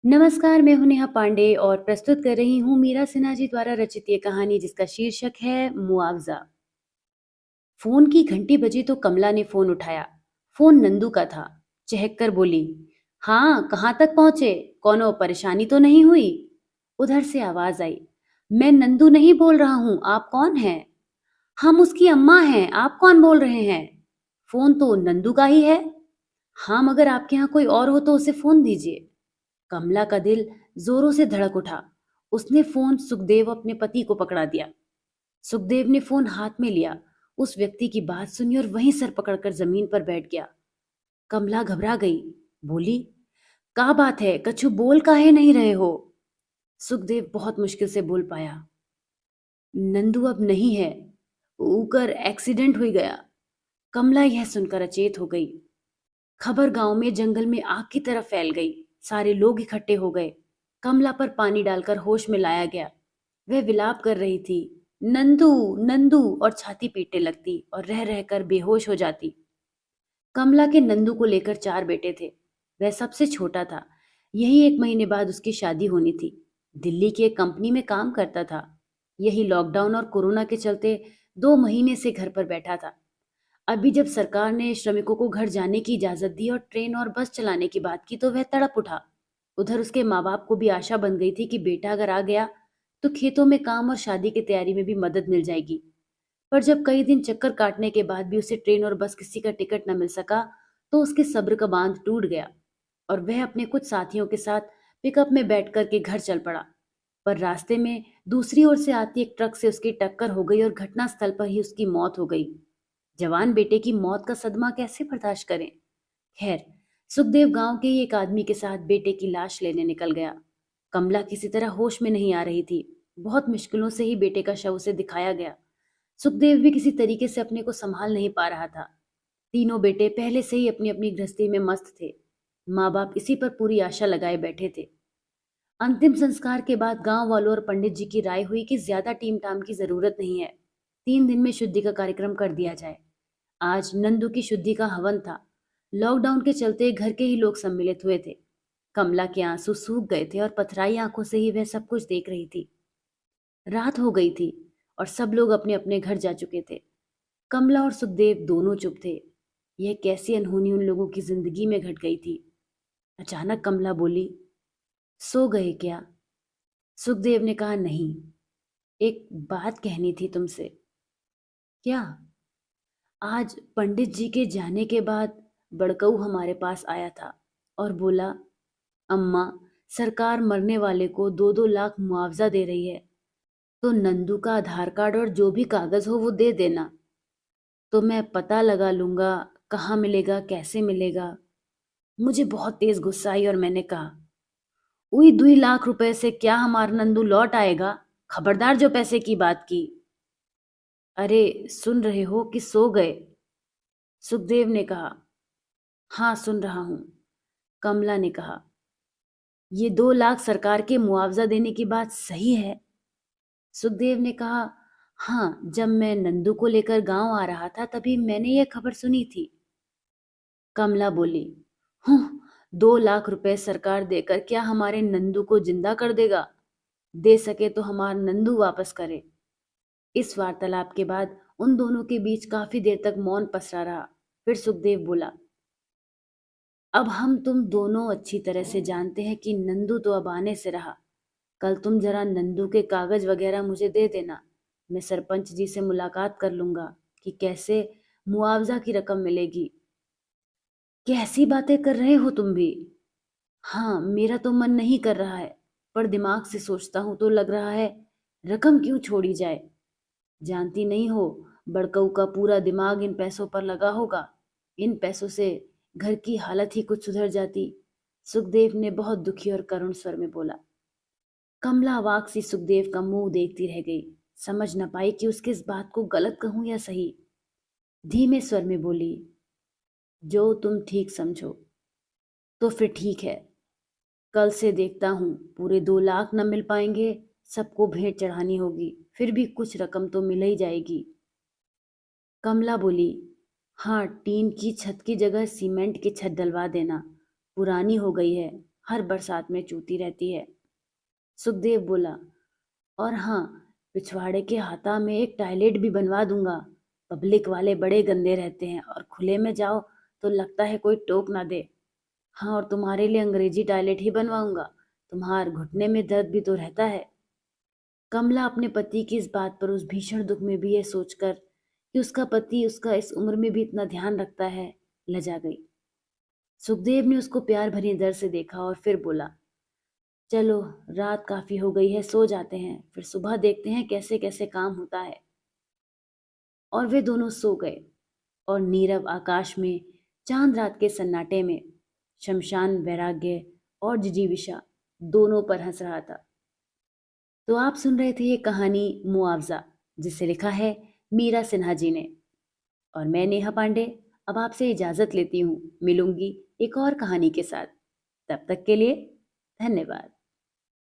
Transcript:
नमस्कार, मैं हूँ नेहा पांडे और प्रस्तुत कर रही हूँ मीरा सिन्हा जी द्वारा रचित ये कहानी जिसका शीर्षक है मुआवजा। फोन की घंटी बजी तो कमला ने फोन उठाया। फोन नंदू का था। चहक कर बोली, हाँ, कहाँ तक पहुंचे? कोनो परेशानी तो नहीं हुई? उधर से आवाज आई, मैं नंदू नहीं बोल रहा हूँ, आप कौन हैं? हम उसकी अम्मा हैं, आप कौन बोल रहे हैं? फोन तो नंदू का ही है। हाँ, मगर आपके यहाँ कोई और हो तो उसे फोन दीजिए। कमला का दिल जोरों से धड़क उठा। उसने फोन सुखदेव अपने पति को पकड़ा दिया। सुखदेव ने फोन हाथ में लिया, उस व्यक्ति की बात सुनी और वहीं सर पकड़कर जमीन पर बैठ गया। कमला घबरा गई, बोली, का बात है, कछु बोल काहे नहीं रहे हो? सुखदेव बहुत मुश्किल से बोल पाया, नंदू अब नहीं है, ऊकर एक्सीडेंट हो गया। कमला यह सुनकर अचेत हो गई। खबर गांव में जंगल में आग की तरह फैल गई। सारे लोग इकट्ठे हो गए। कमला पर पानी डालकर होश में लाया गया। वह विलाप कर रही थी, नंदू, नंदू, और छाती पीटने लगती और रह रहकर बेहोश हो जाती। कमला के नंदू को लेकर 4 बेटे थे। वह सबसे छोटा था। यही 1 महीने बाद उसकी शादी होनी थी। दिल्ली की एक कंपनी में काम करता था। यही लॉकडाउन और कोरोना के चलते 2 महीने से घर पर बैठा था। अभी जब सरकार ने श्रमिकों को घर जाने की इजाजत दी और ट्रेन और बस चलाने की बात की तो वह तड़प उठा। उधर उसके माँ बाप को भी आशा बन गई थी कि बेटा अगर आ गया तो खेतों में काम और शादी की तैयारी में भी मदद मिल जाएगी। पर जब कई दिन चक्कर काटने के बाद भी उसे ट्रेन और बस किसी का टिकट न मिल सका तो उसके सब्र का बांध टूट गया और वह अपने कुछ साथियों के साथ पिकअप में बैठ कर के घर चल पड़ा। पर रास्ते में दूसरी ओर से आती एक ट्रक से उसकी टक्कर हो गई और घटनास्थल पर ही उसकी मौत हो गई। जवान बेटे की मौत का सदमा कैसे बर्दाश्त करें? खैर, सुखदेव गांव के ही एक आदमी के साथ बेटे की लाश लेने निकल गया। कमला किसी तरह होश में नहीं आ रही थी। बहुत मुश्किलों से ही बेटे का शव उसे दिखाया गया। सुखदेव भी किसी तरीके से अपने को संभाल नहीं पा रहा था। तीनों बेटे पहले से ही अपनी अपनी गृहस्थी में मस्त थे। माँ बाप इसी पर पूरी आशा लगाए बैठे थे। अंतिम संस्कार के बाद गांव वालों और पंडित जी की राय हुई कि ज्यादा टीम टाम की जरूरत नहीं है। 3 दिन में शुद्धि का कार्यक्रम कर दिया जाए। आज नंदू की शुद्धि का हवन था। लॉकडाउन के चलते घर के ही लोग सम्मिलित हुए थे। कमला के आंसू सूख गए थे और पथराई आंखों से ही वह सब कुछ देख रही थी। रात हो गई थी और सब लोग अपने अपने घर जा चुके थे। कमला और सुखदेव दोनों चुप थे। यह कैसी अनहोनी उन लोगों की जिंदगी में घट गई थी। अचानक कमला बोली, सो गए क्या? सुखदेव ने कहा, नहीं, एक बात कहनी थी तुमसे। क्या? आज पंडित जी के जाने के बाद बड़कऊ हमारे पास आया था और बोला, अम्मा, सरकार मरने वाले को 2-2 लाख मुआवजा दे रही है, तो नंदू का आधार कार्ड और जो भी कागज हो वो दे देना। तो मैं पता लगा लूंगा कहाँ मिलेगा, कैसे मिलेगा। मुझे बहुत तेज गुस्सा आई और मैंने कहा, उई 2 लाख रुपए से क्या हमारा नंदू लौट आएगा? खबरदार जो पैसे की बात की। अरे, सुन रहे हो कि सो गए? सुखदेव ने कहा। हाँ, सुन रहा हूं, कमला ने कहा। ये 2 लाख सरकार के मुआवजा देने की बात सही है? सुखदेव ने कहा, हाँ, जब मैं नंदू को लेकर गांव आ रहा था तभी मैंने यह खबर सुनी थी। कमला बोली, हूँ, 2 लाख रुपए सरकार देकर क्या हमारे नंदू को जिंदा कर देगा? दे सके तो हमारा नंदू वापस करे। इस वार्तालाप के बाद उन दोनों के बीच काफी देर तक मौन पसरा रहा। फिर सुखदेव बोला, अब हम तुम दोनों अच्छी तरह से जानते हैं कि नंदू तो अब आने से रहा। कल तुम जरा नंदू के कागज वगैरह मुझे दे देना। मैं सरपंच जी से मुलाकात कर लूंगा कि कैसे मुआवजा की रकम मिलेगी। कैसी बातें कर रहे हो तुम भी? हाँ, मेरा तो मन नहीं कर रहा है, पर दिमाग से सोचता हूं तो लग रहा है रकम क्यों छोड़ी जाए। जानती नहीं हो, बड़कऊ का पूरा दिमाग इन पैसों पर लगा होगा। इन पैसों से घर की हालत ही कुछ सुधर जाती। सुखदेव ने बहुत दुखी और करुण स्वर में बोला। कमला अवाक सी सुखदेव का मुंह देखती रह गई। समझ न पाई कि उसके इस बात को गलत कहूं या सही। धीमे स्वर में बोली, जो तुम ठीक समझो। तो फिर ठीक है, कल से देखता हूं। पूरे 2 लाख न मिल पाएंगे, सबको भेंट चढ़ानी होगी, फिर भी कुछ रकम तो मिल ही जाएगी। कमला बोली, हाँ, टीन की छत की जगह सीमेंट की छत डलवा देना, पुरानी हो गई है। हर बरसात में चूती रहती है। सुखदेव बोला, और हाँ, पिछवाड़े के हाथा में एक टॉयलेट भी बनवा दूंगा। पब्लिक वाले बड़े गंदे रहते हैं और खुले में जाओ तो लगता है कोई टोक ना दे। हाँ, और तुम्हारे लिए अंग्रेजी टॉयलेट ही बनवाऊंगा। तुम्हार घुटने में दर्द भी तो रहता है। कमला अपने पति की इस बात पर उस भीषण दुख में भी यह सोचकर कि उसका पति उसका इस उम्र में भी इतना ध्यान रखता है, लजा गई। सुखदेव ने उसको प्यार भरी नजर से देखा और फिर बोला, चलो, रात काफी हो गई है, सो जाते हैं, फिर सुबह देखते हैं कैसे कैसे काम होता है। और वे दोनों सो गए। और नीरव आकाश में, चांद रात के सन्नाटे में, शमशान वैराग्य और जिजीविषा दोनों पर हंस रहा था। तो आप सुन रहे थे ये कहानी मुआवजा, जिसे लिखा है मीरा सिन्हा जी ने। और मैं नेहा पांडे अब आपसे इजाजत लेती हूँ। मिलूंगी एक और कहानी के साथ। तब तक के लिए धन्यवाद।